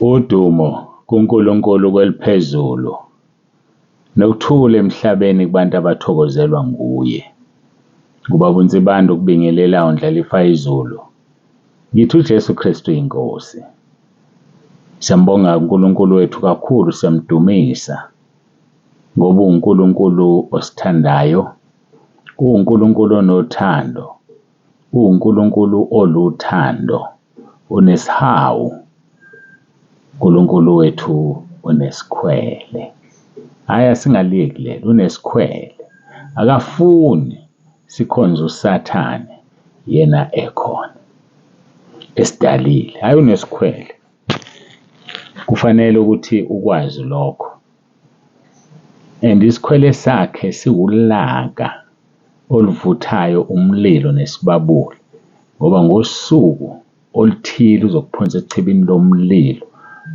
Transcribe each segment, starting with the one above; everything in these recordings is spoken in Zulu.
Udumo kuNkulunkulu kweliphezulu nokuthula emhlabeni kubantu abathokozelwa nguye. Kubaba uNsibanda ukubingelela undlalifa izulu. Ngithi uJesu KRISTU UYINKOSI. Siyambonga uNkulunkulu wethu kakhulu, siyamdumisa ngoba uNkulunkulu osithandayo, uNkulunkulu onothando, uNkulunkulu oluthando, unesihawu. uNkulunkulu wethu unesikhwele. Hhayi asingaliyeki lelo, unesikhwele. Akafuni sikhonze uSathane yena ekhona. Esidalile, hhayi unesikhwele. Kufanele ukuthi ukwazi lokho. And isikhwele sakhe siwulaka oluvuthayo umlilo nesibabuli. Ngoba ngosuku oluthile uzokuphonsa echibini lomlilo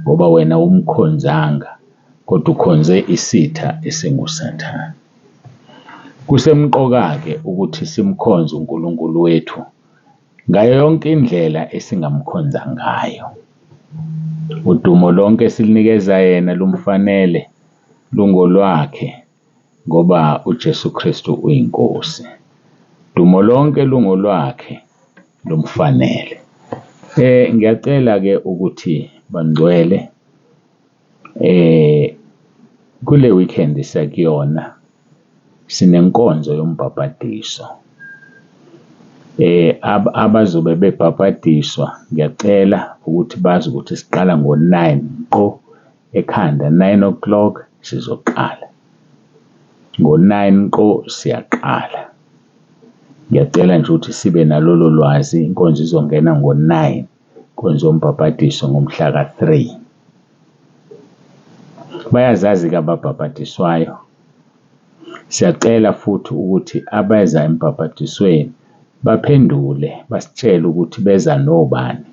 ngoba wena umkhonzanga kodwa ukhonze isitha esinguSathane. Kusemqoka-ke ukuthi simkhonze uNkulunkulu wethu ngayo yonke indlela esingamkhonza ngayo. Udumo lonke silinikeza yena lumfanele lungolwakhe ngoba uJesu KRISTU uyinkosi. Dumo lonke lungolwakhe lumfanele. Ngiyacela-ke ukuthi bangcwele kule weekend sakuyona sinenkonzo yombhabhadiso. Abazobe bebhabhadiswa ngiyacela ukuthi bazi ukuthi siqala ngo-9 qo ekhanda, 9 o'clock sizoqala. Ngo-9 qo siyaqala. Ngiyacela nje ukuthi sibe nalolo lwazi. Inkonzo izongena ngo-9, inkonzo yombhabhadiso ngomhla ka-3. Bayazazi-ke ababhabhadiswayo. Siyacela futhi ukuthi abeza embhabhadisweni baphendule basitshele ukuthi beza nobani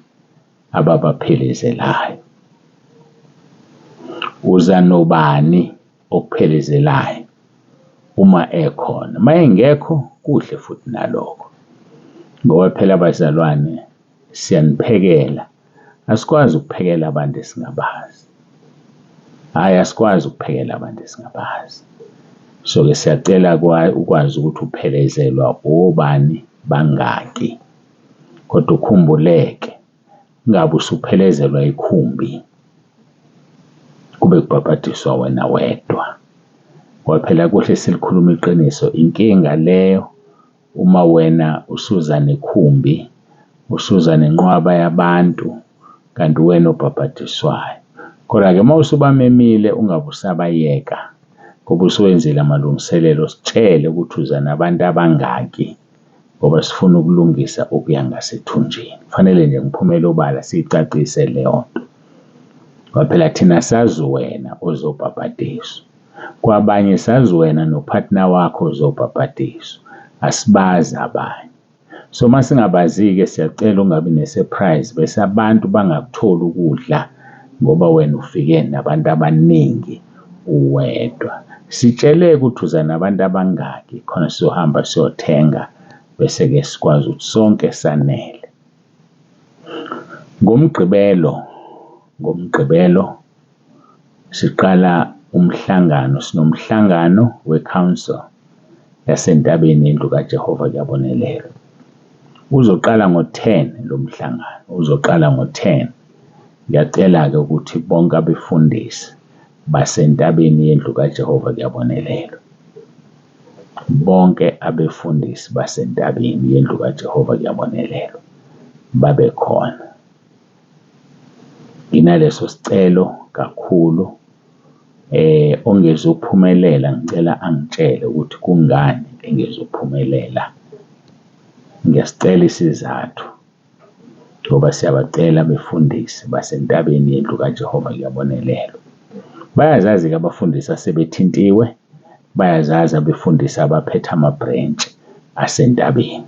ababaphelezelayo. Uza nobani okuphelezelayo uma ekhona. Uma engekho kuhle futhi nalokho. Ngoba phela abazalwane siyaniphekela. Asikwazi ukuphekela abantu esingabazi. Hhayi asikwazi ukuphekela abantu esingabazi. So-ke siyacela ukwazi ukuthi uphelezelwa obani bangaki. Kodwa ukhumbuleke ungabe usuphelezelwa ikhumbi. Kube kubhabhadiswa wena wedwa. Ngoba phela kuhle silikhuluma iqiniso. Inkinga leyo uma wena usuza nekhumbi, usuza nenqwaba yabantu kanti wena obhabhadiswayo. Kodwa-ke uma usubamemile ungabe usabayeka ngoba usuwenzile amalungiselelo, sitshele ukuthi uza nabantu abangaki ngoba sifuna ukulungisa okuya ngasethunjini. Kufanele nje ngiphumele obala siyicacise leyo nto. Ngoba phela thina sazi wena ozobhabhadiswa. Kwabanye sazi wena nopartner wakho ozobhabhadiswa. Asibazi abanye. So masingabazi-ke siyacela ungabi ne-surprise bese abantu bangakutholi ukudla ngoba wena ufike nabantu abaningi uwedwa. Sitshele ukuthi uza nabantu abangaki khona sizohamba siyothenga bese-ke sikwazi ukuthi sonke sanele. Ngomgqibelo siqala umhlangano. Sinomhlangano we-council yaseNtabeni yendlu kaJehova kuyabonelelwa. Uzoqala ngo-10 lo mhlangano. Uzoqala ngo-10. Ngiyacela-ke ukuthi bonke abefundisi baseNtabeni yendlu kaJehova kuyabonelelwa. Bonke abefundisi baseNtabeni yendlu kaJehova kuyabonelelwa babe khona. Nginaleso sicelo kakhulu. Ongezuphumelela ngicela angitshele ukuthi kungani engezuphumelela. Ngiyasicela isizathu ngoba siyabacela abefundisi baseNtabeni yendlu kaJehova kuyabonelelwa. Bayazazi-ke abafundisi asebethintiwe. Bayazazi abefundisi abaphethe ama-branch aseNtabeni.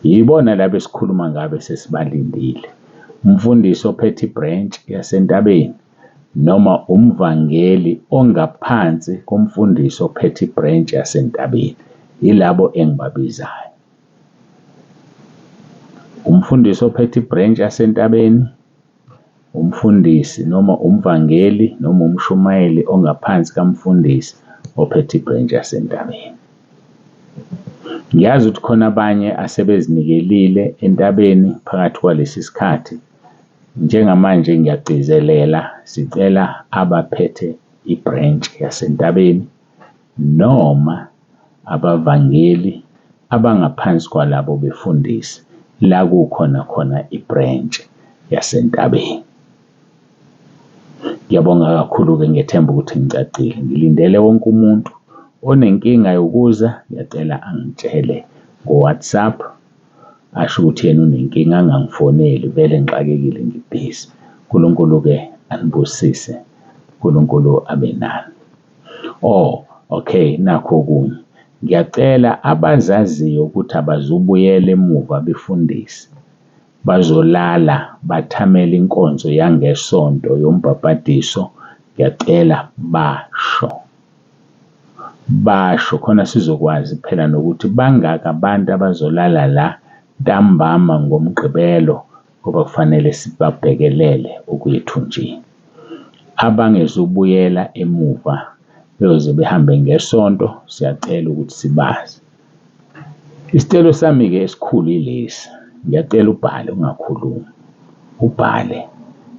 Yibona labo esikhuluma ngabe sesibalindile. Umfundisi ophethe i-branch yaseNtabeni noma umvangeli ongaphansi komfundisi ophethe i-branch yaseNtabeni. Yilabo engibabizayo. Umfundisi ophethe i-branch yaseNtabeni umfundisi noma umvangeli noma umshumayeli ongaphansi kamfundisi ophethe ibhrentshi yasentabeni. Ngiyazi ukuthi khona abanye asebezinikelile entabeni phakathi kwalesi sikhathi. Njengamanje ngiyagcizelela, sicela abaphethe ibhrentshi yasentabeni noma abavangeli abangaphansi kwalabo befundisi la kukhona khona ibhrentshi yasentabeni. Ngiyabonga kakhulu-ke, ngethemba ukuthi ngicacile. Ngilindele wonke umuntu onenkinga yokuza, ngiyacela angitshele ngo-WhatsApp, asho ukuthi yena unenkinga, angangifoneli, vele ngixakekile, ngibhizi. uNkulunkulu-ke anibusise, uNkulunkulu abe nani. Okay, nakho okunye. Ngiyacela abazaziyo ukuthi abazubuyela emuva befundisi, bazolala bathamele inkonzo yangesonto yombhabhadiso, ngiyacela basho khona sizokwazi phela nokuthi bangaka abantu abazolala la ntambama ngoMgqibelo, ngoba kufanele sibabhekelele ukuya ethunjini. Abangezubuyela emuva beyoze behambe ngesonto, siyacela ukuthi sibazi. Isicelo sami-ke esikhulu ilesi, ngiyacela ubhale, ungakhulumi, ubhale.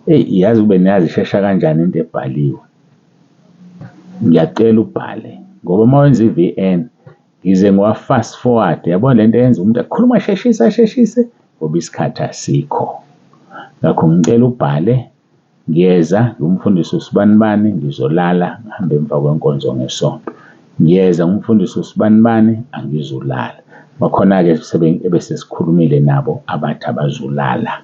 Yazi ube niyazi ishesha kanjani into ebhaliwe. Ngiyacela ubhale, ngoba uma wenza i-VN ngize ngiwa-fast forward, yabona lento yenza umuntu akhuluma asheshise ngoba isikhathi asikho. Ngakho ngicela ubhale. Ngiyeza ngumfundisi usibanibani, ngizolala ngihambe emva kwenkonzo ngesonto. Ngiyeza ngumfundisi usibanibani, angizolala. Bakhona-ke ebese sikhulumile nabo abathi abazolala.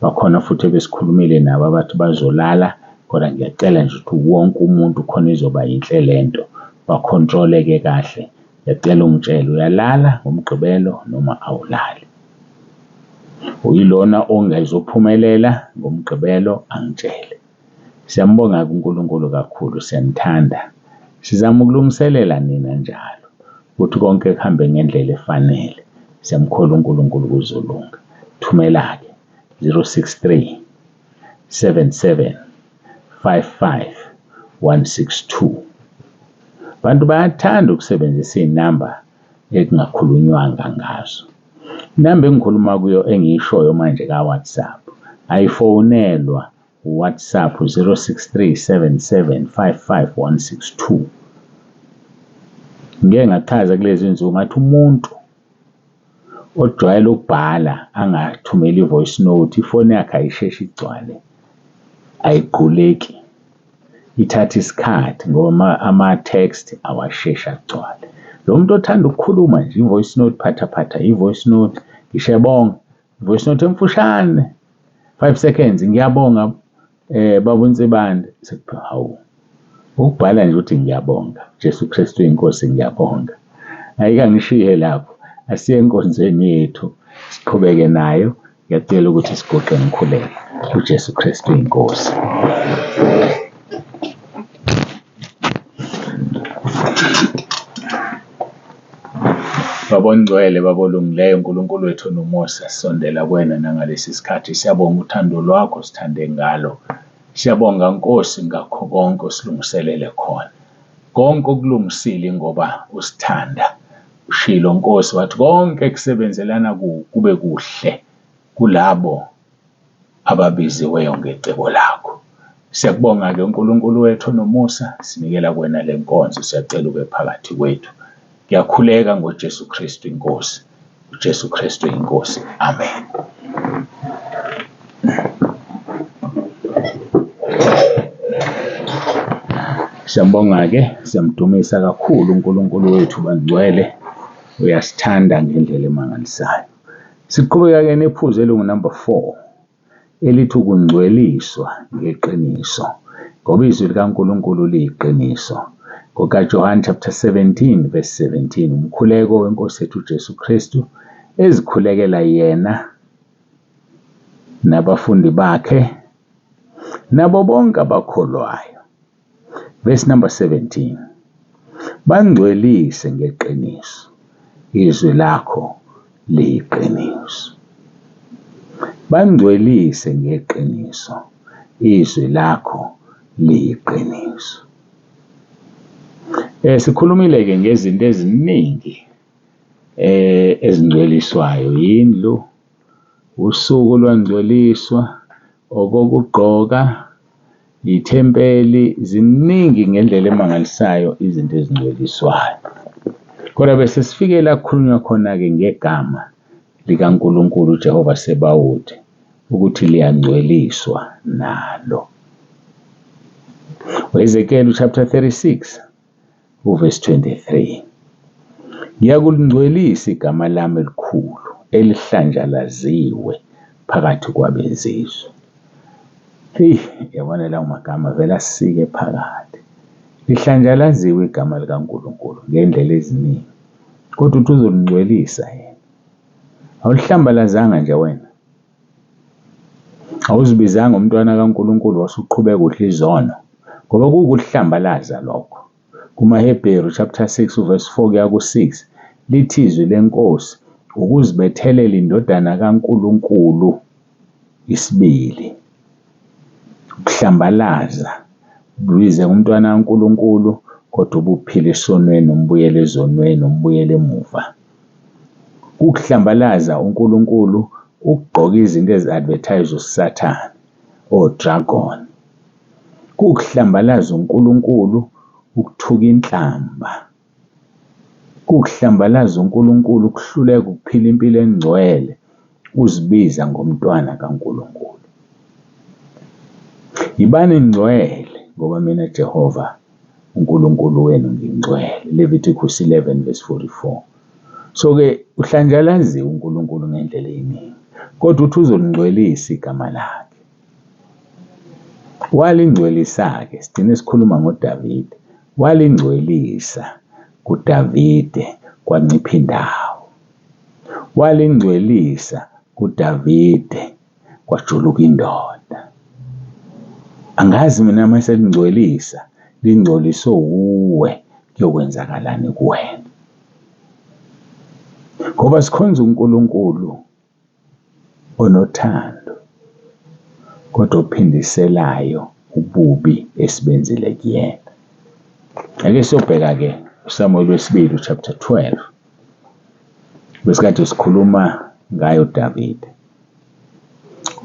Bakhona futhi ebesikhulumile nabo abathi bazolala, kodwa ngiyacela nje ukuthi wonke umuntu khona izoba yinhle lento, bakhontrole-ke kahle. Ngiyacela ungitshele, uyalala ngoMgqibelo noma awulali? Uyilona ongayizophumelela ngoMgqibelo, angitshele. Siyambonga uNkulunkulu kakhulu, siyanithanda. Sizama ukulungiselela nina njalo ukuthi konke kuhambe ngendlela efanele. Siyamkholwa uNkulunkulu kuzolunga. Thumela-ke 063 77 55 162. Abantu bayathanda ukusebenzisa iy'namba ekungakhulunywanga ngazo. Inamba engikhuluma kuyo engiyishoyo manje ka-WhatsApp ayifonelwa uWhatsApp 063 77 55 162. Ngike ngachaza kulezi nsuku ngathi umuntu ojwayele ukubhala angathumeli i-voice note, ifoni yakhe ayisheshi igcwale, ayiquleki, ithatha isikhathi ngoba ama-text awasheshi agcwale. Lo muntu othanda ukukhuluma nje, i-voice note, phatha i-voice note, ngishebonga, i-voice note emfushane 5 seconds, ngiyabonga baba uNsibande. Hawu, ukubhala nje uthi ngiyabonga, Jesu Kristu uyinkosi, ngiyabonga. Ayike ngishiye lapho, asiye enkonzweni yethu, siqhubeke nayo. Ngiyacela ukuthi sigoqe ngikhuleke. uJesu Kristu uyinkosi. Baba ongcwele, baba olungileyo, uNkulunkulu wethu nomusa, sisondela kuwena nangalesi sikhathi. Siyabonga uthando lwakho, sithande ngalo. Siyabonga Nkosi ngakho konke osilungiselele khona. Konke okulungisile ngoba usithanda. Ushilo Nkosi wathi konke kusebenzelana kube kuhle kulabo ababiziweyo ngecebo lakho. Siyakubonga-ke uNkulunkulu wethu nomusa, sinikela kuwena le nkonzo, siyacela ube phakathi kwethu. Ngiyakhuleka ngoJesu Kristu inkosi. uJesu Kristu inkosi. Amen. Siyambonga-ke, siyamdumisa kakhulu uNkulunkulu wethu bangcwele, uyasithanda ngendlela emangalisayo. Siqhubeka-ke nephuzu elingu-number 4 elithi ukungcweliswa ngeqiniso, ngoba izwi likaNkulunkulu liyiqiniso. NgokaJohane chapter 17 verse 17, umkhuleko weNkosi yethu uJesu Kristu ezikhulekela yena nabafundi bakhe nabo bonke abakholwayo. Verse number 17, bangcwelise ngeqiniso, izwi lakho liyiqiniso. Bangcwelise ngeqiniso, izwi lakho liyiqiniso. Sikhulumile ke ngezinto eziningi ezingcweliswayo, indlu, usuku lwangcweliswa, okokugqoka, ithempeli, ziningi ngendlela emangalisayo izinto ezingcweliswayo. Kodwa bese sifike la kukhulunywa khona-ke ngegama likaNkulunkulu uJehova Sebawothi ukuthi liyangcweliswa nalo. Ezekiel chapter 36 verse 23. Ngiyakulingcwelisa igama lami elikhulu elihlanjalaziwe phakathi kwabezizwe. Yabona lawo magama vele asike phakathi. Lihlanjalaziwe igama likaNkulunkulu ngendlela eziningi. Kodwa uthi uzolingcwelisa yena. Awulihlambalazanga nje wena. Awuzibizanga umntwana kaNkulunkulu wasuqhubeka udla izono. Ngoba kukuhlambalaza lokho. KumaHebheru chapter 6 verse 4 kuya ku6 lithi izwi lenkosi ukuzibethelela indodana kaNkulunkulu isibili. Ukuhlambalaza buyize umntwana kaNkulunkulu kodwa ubuphila esonweni umbuyele ezonweni umbuyele emuva. Ukuhlambalaza uNkulunkulu ukugqoka izinto ezi-advertise uSathane odragon. Kukuhlambalaza uNkulunkulu ukuthuka inhlamba. Kukuhlambalaza uNkulunkulu ukuhluleka ukuphila impilo engcwele uzibiza ngomntwana kaNkulunkulu. Yibani ngcwele ngoba mina Jehova uNkulunkulu wenu ngingcwele. Leviticus 11 verse 44. So ke uhlanjalaziwe uNkulunkulu ngendlela eyiningi. Kodwa uthi uzolingcwelisa igama lakhe. Walingcwelisa-ke sigcine sikhuluma ngoDavide. Walingcwelisa kuDavide kwancipha indawo. Walingcwelisa kuDavide kwajuluka indoda. Angazi mina mase lingcwelisa lingcweliso uwe kuyokwenzakalani kuwena. Ngoba sikhonza uNkulunkulu onothando kodwa ophindiselayo ububi esibenzile kuyena. Ake siyobheka ke uSamuel wesibili chapter 12. Besikade sikhuluma ngayo Davide.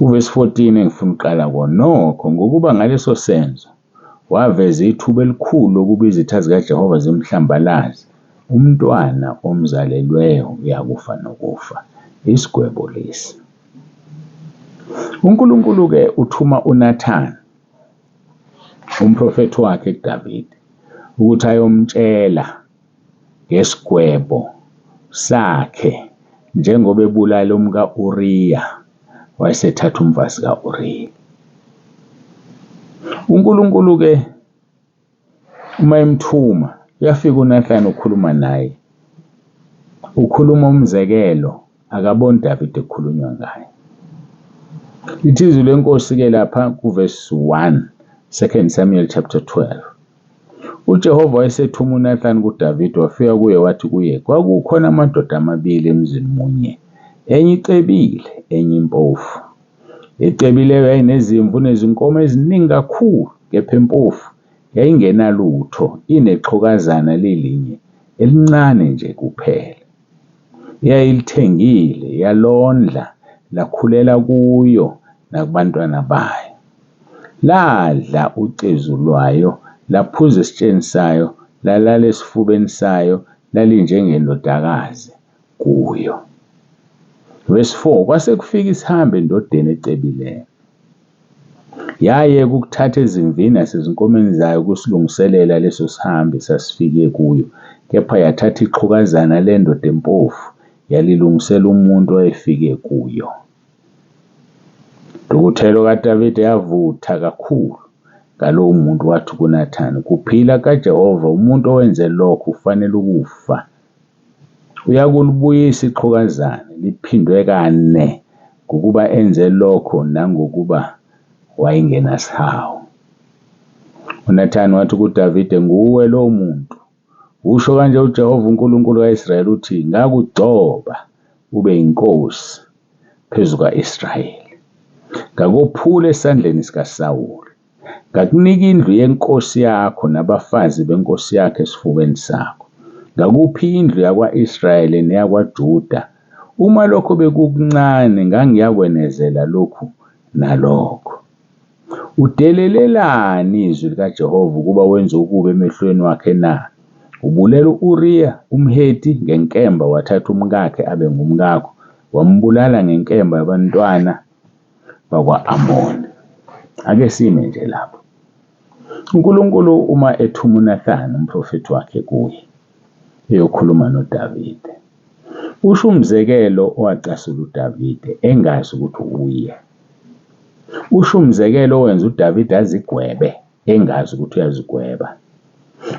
Verse 14 engifuna uqala kona. Nokho ngokuba ngaleso senzo waveza ithuba elikhulu ukuba izitha zikaJehova zimhlambalaze. Umntwana omzalelweyo uyakufa nokufa. Isigwebo lesi. uNkulunkulu ke uthuma uNathan umprofeti wakhe kuDavide ukuthi ayomtshela ngesigwebo sakhe njengoba ebulala umka Uriya wayesethatha umfazi kaUriya. uNkulunkulu ke uma emthuma uyafika uNathan ukhuluma naye. Ukhuluma umzekelo akaboni Davide ekhulunywa ngaye. Lithi izwi lenkosi ke lapha kuverse 1 2 Samuel chapter 12. uJehova wayesethuma uNathan kuDavide wafika kuye wathi kuye kwakukhona amadoda amabili emzini munye. Enye icebile enye impofu. Ecebileyo yayinezimvu nezinkomo eziningi kakhulu kepha impofu yayingenalutho inexhokazana lilinye elincane nje kuphela. Yayilithengile yalondla lakhulela kuyo nakubantwana bayo. Ladla ucezu lwayo laphuza esitsheni sayo lalala esifubeni sayo lalinjengendodakazi kuyo. Verse 4 kwase kufika isihambe endodeni ecebileyo. Yayeka ukuthatha ezimvini nasezinkomeni zayo kusilungiselela leso sihambe sasifike kuyo. Kepha yathatha ixhukazana lendoda empofu yalilungisela umuntu owayefike kuyo. Ukuthelo kaDavide yavutha kakhulu ngalowo muntu wathi kuNathani, kuphila kaJehova umuntu owenze lokho ufanele ukufa. Uyakulibuyisa ixhukazana liphindwe kane ngokuba enze lokho nangokuba wayengenasihawu. uNathani wathi kuDavide, nguwe lo muntu. Usho kanje uJehova uNkulunkulu kaIsrayeli uthi, ngakugcoba ube inkosi phezu kaIsrayeli. ngakuphula esandleni sikaSawuli, ngakunika indlu yenkosi yakho nabafazi benkosi yakho esifubeni sakho, ngakuphi indlu yakwa-Israyeli neyakwaJuda. Uma lokho bekukuncane ngangiyakwenezela lokhu nalokho. Udelelelani izwi likaJehova ukuba wenze ukubi emehlweni wakhe na? Ubulela u-Uriya umHethi ngenkemba, wathatha umkakhe abe ngumkakho, wambulala ngenkemba yabantwana bakwa-Amoni. Ake sime nje lapho. uNkulunkulu uma ethuma uNathani umprofethi wakhe kuye eyokhuluma noDavide, usho umzekelo owacasula uDavide engazi ukuthi uye. Usho umzekelo owenza uDavide azigwebe engazi ukuthi uyazigweba.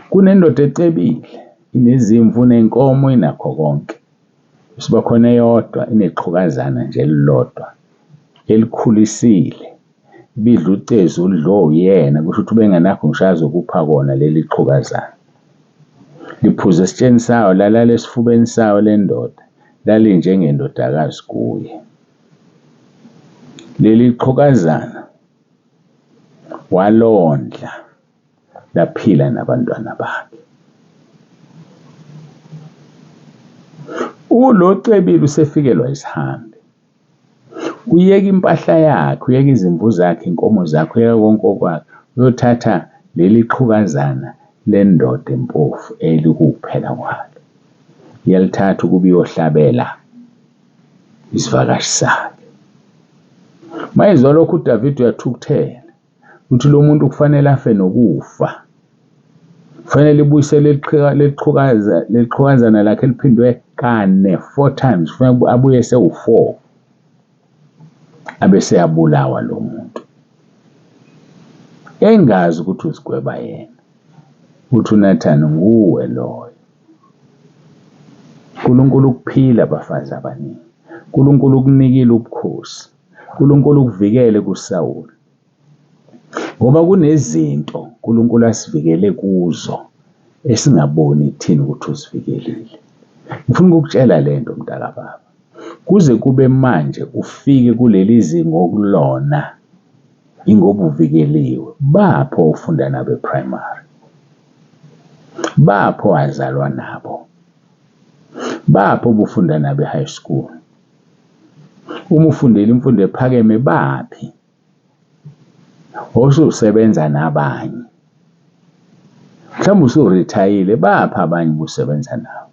Kunendoda ecebile, inezimvu nenkomo, inakho konke. Siba khona eyodwa ineqhukazana nje elilodwa, elikhulisile, ibidla ucezu udlo uyena, kusho ukuthi bengenakho ngisho azokupha kona leli qhukazana. Liphuza esitsheni sayo, lalala esifubeni sayo lendoda, lalinjengendodakazi kuye. Leli qhukazana walondla, laphila nabantwana bakhe. Ulocebile usefikelwa isihambi, uyeka impahla yakhe, uyeka izimvu zakhe, inkomo zakhe, uyeka konke okwakhe, uyothatha leli qhukazana lendoda empofu elikuphela kwalo. Yalithatha ukuba iyohlabela isivakashi sakhe. Mayizwa lokhu uDavide uyathukuthela, uthi lo muntu kufanele afe nokufa. Kufanele ibuyisele leli qhukazana lakhe eliphindwe kane, 4 times, kufanele abuye esewu-4 abese yabulawa lo muntu. Engazi ukuthi uzigweba yena, uthi uNathani nguwe loyo. uNkulunkulu ukuphila abafazi abaningi, uNkulunkulu ukunikile ubukhosi, uNkulunkulu ukuvikele kuSawuli. Ngoba kunezinto uNkulunkulu asivikele kuzo esingaboni thina ukuthi usivikelile. Ngifuna ukukutshela lento mntakababa, kuze kube manje ufike kuleli zinga okulona ingoba uvikeliwe. Bapho ufunda nabo primary, bapho wazalwa nabo, bapho ubufunda nabo high school. Uma ufundela imfundo ephakeme baphi? Ususebenza nabanye, mhlawumbe usuretayile, baphi abanye ubusebenza nabo?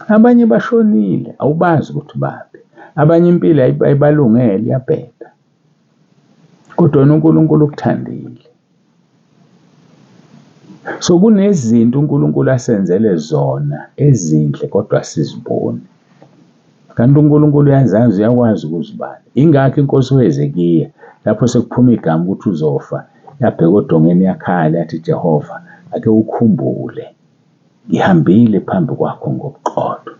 Abanye bashonile, awubazi ukuthi baphi. Abanye impilo ayibalungele, iyabheda. Kodwa uNkulunkulu ukuthandile. So kunezinto uNkulunkulu asenzele zona ezinhle kodwa siziboni. Kanti uNkulunkulu uyazazi, uyakwazi ukuzibala. Ingakho inkosi uHezekiya lapho sekuphuma igama ukuthi uzofa, yabheka odongeni yakhala, yathi Jehova, ake ukhumbule, ngihambile phambi kwakho ngobuqotho.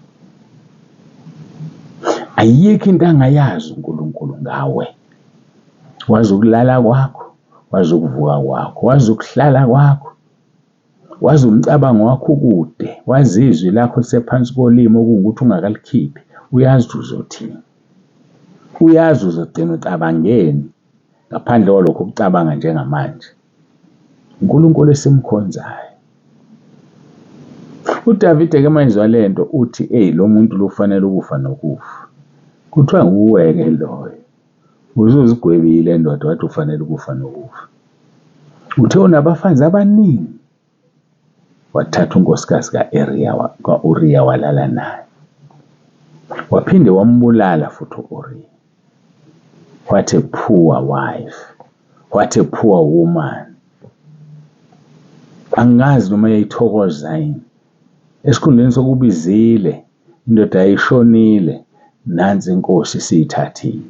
Ayikho into angayazi uNkulunkulu ngawe. Wazi ukulala kwakho, wazi ukuvuka kwakho, wazi ukuhlala kwakho, wazi umcabango wakho ukude, wazi izwi lakho lisephansi kolimo okungukuthi ungakalikhiphi. Uyazi uzothini, uyazi uzogcina ucabangeni ngaphandle kwalokho ukucabanga njengamanje. uNkulunkulu esimkhonzayo. uDavide ke mayizwa lento uthi lo muntu lufanele ukufa nokufa. Kuthiwa nguwe-ke loyo, uzuzigwebile ndoda wathi ufanele ukufa nokufa. Uthe unabafazi abaningi, wathatha unkosikazi ka-Uriya walala naye. Waphinde wambulala futhi u-Uriya. What a poor wife, what a poor woman. Angazi noma yayithokoza yini. Esikhundleni sokubizile indoda yayishonile, nansi inkosi siyithathile.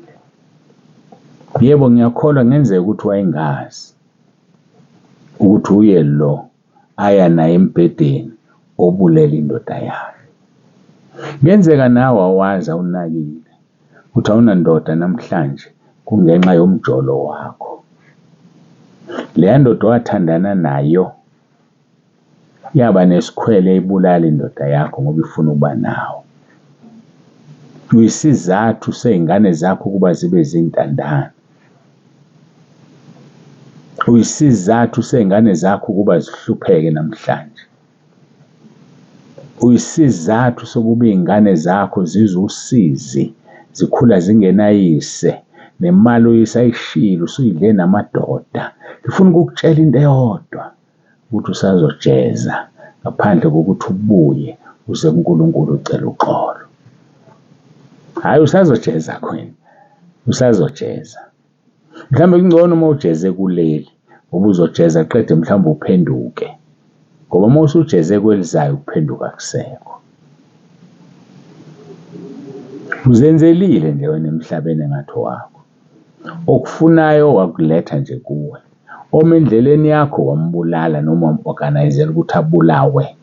Yebo, ngiyakholwa ngenzeka ukuthi wayengazi ukuthi uye lo aya naye embhedeni obulela indoda yakhe. Ngenzeka nawe awazi, awunakile ukuthi awunandoda namhlanje kungenxa yomjolo wakho. Leya ndoda wathandana nayo yaba nesikhwele ibulala indoda yakho ngoba ifuna ukuba nawe. Uyisizathu sey'ngane zakho ukuba zibe zintandane. Uyisizathu sey'ngane zakho ukuba zihlupheke namhlanje. Uyisizathu sokuba iy'ngane zakho zizwe usizi, zikhula zingenayise, nemali uyisayishilo usuyidle namadoda. Ngifuna ukukutshela into eyodwa, ukuthi usazojeza ngaphandle kokuthi ubuye uze kuNkulunkulu ucela uxolo. Hhayi, usazojeza khwena, usazojeza. Mhlawumbe kungcono uma ujeze kuleli, ngoba uzojeza qede mhlawumbe uphenduke. Ngoba uma usujeze kwelizayo ukuphenduka kusekho. Uzenzelile nje wena emhlabeni engathi wakho. Okufunayo wakuletha nje kuwe. Oma endleleni yakho wambulala noma wam-organizela ukuthi abulawe.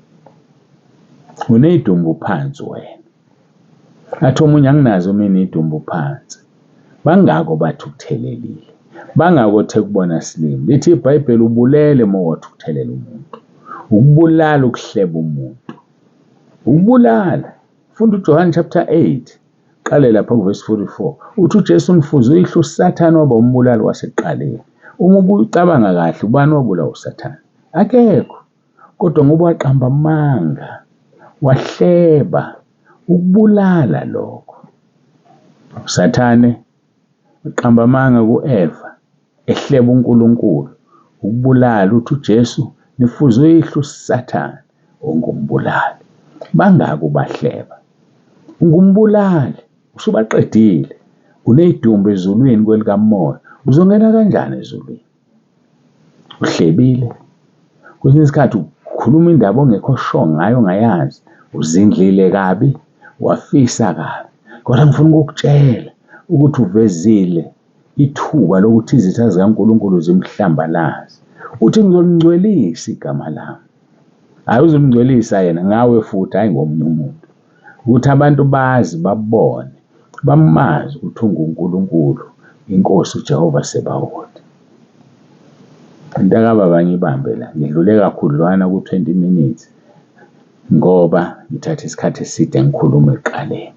Uney'dumbu phansi wena. Athi omunye anginazo mina iy'dumbu phansi. Bangako bathi ukuthelelile. Bangako othe kubona silimi. Lithi iBhayibheli ubulele uma wathi ukuthelela umuntu. Ukubulala ukuhleba umuntu. Ukubulala. Funda uJohn chapter 8. Qale lapha kuverse 44. Uthi uJesu mfuzo uyihlo uSathane waba umbulali wasekuqaleni. Uma ubucabanga kahle ubani wabulawa uSathane? Akekho. Kodwa ngoba waqamba amanga, wahleba, ukubulala lokho. uSathane uqamba amanga kuEva, ehleba uNkulunkulu, ukubulala. Uthi uJesu nifuze uyihlo uSathane ongumbulali. Bangako bahleba. Ungumbulali, usubaqedile. Uney'dumbu ezulwini kwelikamoya. Uzongena kanjani ezulwini? Uhlebile. Kwesinye isikhathi ukhuluma indaba ongekho sure ngayo ongayazi. Uzindlile kabi, wafisa kabi. Kodwa ngifuna ukukutshela ukuthi uvezile ithuba lokuthi izitha zikaNkulunkulu zimhlambalaze. Uthi ngizolingcwelisa igama lami. Hayi uzolingcwelisa yena ngawe futhi, hayi ngomunye umuntu. Ukuthi abantu bazi, babone, bamazi ukuthi unguNkulunkulu, Inkosi uJehova Sebawothi. Ntakababa ngibambe la, ngidlule kakhudlwana ku-20 minutes ngoba ngithatha isikhathi eside ngikhuluma ekuqaleni.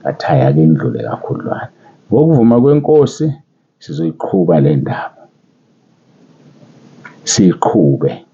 Ngathaya-ke ngidlule kakhudlwana. Ngokuvuma kweNkosi sizoyiqhuba le ndaba. Siyiqhube.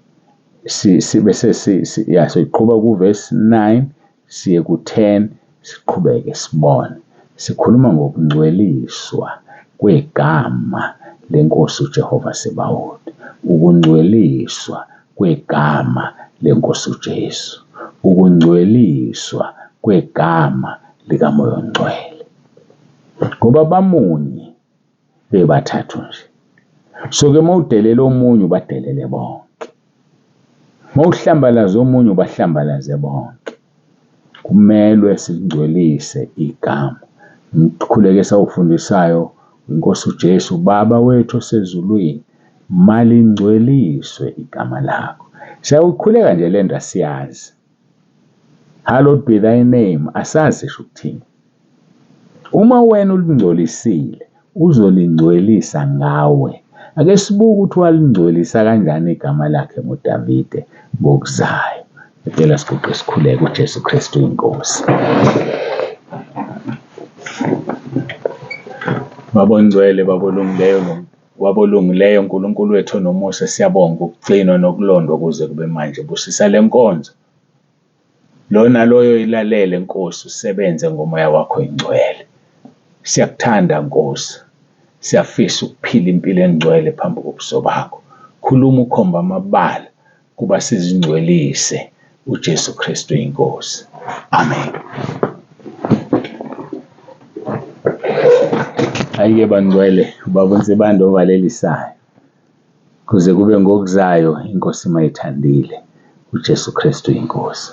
Siyiqhuba kuverse 9 siye ku-10 siqhubeke sibone. Sikhuluma ngokungcweliswa kwegama leNkosi uJehova Sebawothi. Ukungcweliswa kwegama leNkosi uJesu. Ukungcweliswa kwegama likaMoya oNgcwele. Ngoba bamunye bebathathu nje. So-ke uma udelela omunye ubadelele bonke. Uma uhlambalaza omunye ubahlambalaze bonke. Kumelwe silingcwelise igama. Ngikhuleke sawufundisayo iNkosi uJesu, Baba wethu osezulwini, malingcweliswe igama lakho. Siyawukhuleka nje le nto siyazi. Hallowed be thy name, asazi sho ukuthini. Uma wena ulingcolisile, uzolingcwelisa ngawe. Ake sibuke ukuthi walingcwelisa kanjani igama lakhe ngoDavide ngokuzayo. Ngicela siqoqe sikhuleke uJesu Kristu Inkosi. Babongcwele, wabolungileyo uNkulunkulu wethu nomusa, siyabonga ukugcinwa nokulondwa kuze kube manje. Busisa le nkonzo. Lona loyo ilalele Nkosi, usebenze ngomoya wakho ingcwele. Siyakuthanda Nkosi. Siyafisa ukuphila impilo engcwele phambi kobuso bakho. Khuluma ukhomba amabala kuba sizingcwelise uJesu Kristu Inkosi. Amen. Ayike bangcwele, ubaba uNsibando ovalelisayo. Kuze kube ngokuzayo Inkosi mayithandile uJesu Kristu Inkosi.